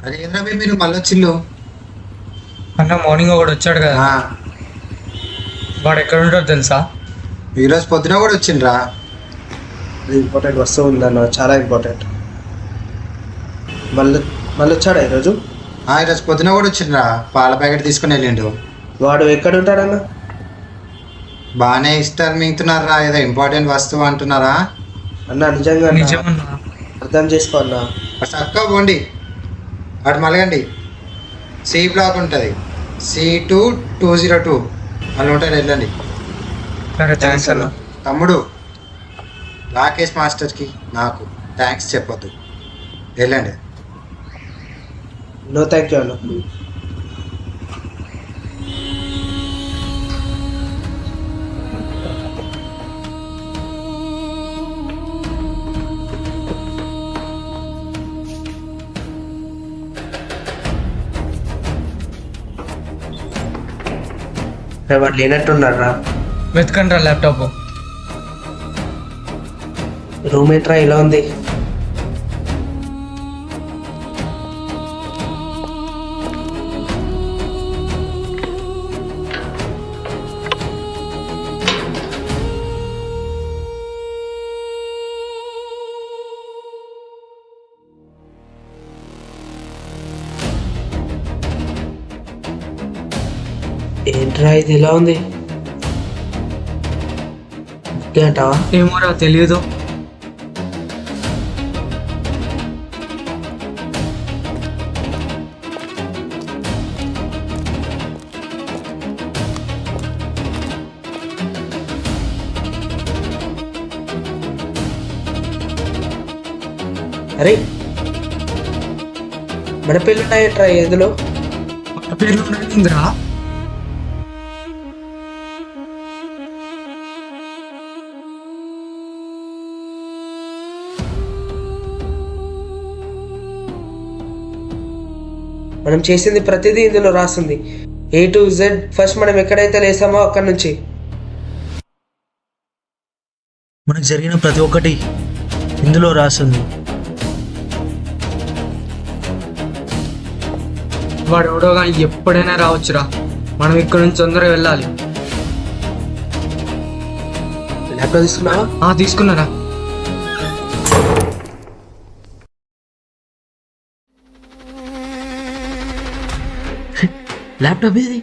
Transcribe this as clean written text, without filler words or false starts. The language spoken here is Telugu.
అరే ఏంద్రా బే మీరు మళ్ళీ వచ్చిల్లు? అన్న మార్నింగ్ ఒకడు వచ్చాడు కదా, వాడు ఎక్కడ ఉంటాడు తెలుసా? ఈరోజు పొద్దున కూడా వచ్చిండ్రా. ఇంపార్టెంట్ వస్తువు ఉందన్న, చాలా ఇంపార్టెంట్. మళ్ళీ వచ్చాడా ఈరోజు? ఈరోజు పొద్దున కూడా వచ్చిండ్రా, పాల ప్యాకెట్ తీసుకుని వెళ్ళిండు. వాడు ఎక్కడ ఉంటాడన్న? బాగానే ఇస్తారు మింగుతున్నారా, ఏదో ఇంపార్టెంట్ వస్తువు అంటున్నారా? అన్న నిజంగా అన్న, నిజమన్నా. అర్థం చేసుకో అన్న. చక్కగా పోండి, అటు మలగండి. సి బ్లాక్ ఉంటుంది, C2202 వాళ్ళు ఉంటారు, వెళ్ళండి. సరే థ్యాంక్స్ అన్న. తమ్ముడు, రాకేష్ మాస్టర్కి నాకు థ్యాంక్స్ చెప్పొద్దు, వెళ్ళండి. నో థ్యాంక్ యూ అన్న. వాడు లేనట్టున్నారా? వెతకండి రా ల్యాప్టాప్. రూమ్ ఏంట్రా ఇలా ఉంది? ఏంట్రా ఇది ఇలా ఉంది? అంటావా? ఏమోరా తెలియదు. అరే మన పేర్లు ఉన్నాయంట్రా ఇందులో? మన పేర్లు ఉందిరా. మనం చేసింది ప్రతిదీ ఇందులో రాస్తుంది, A to Z. ఫస్ట్ మనం ఎక్కడైతే లేసామో అక్కడ నుంచి మనకు జరిగిన ప్రతి ఒక్కటి ఇందులో రాస్తుంది. వాడు ఎవడో కానీ ఎప్పుడైనా రావచ్చురా, మనం ఇక్కడ నుంచి తొందరగా వెళ్ళాలి. ల్యాప్టాప్ తీసుకున్నావా? తీసుకున్నారా. ల్యాప్టాప్ ఇది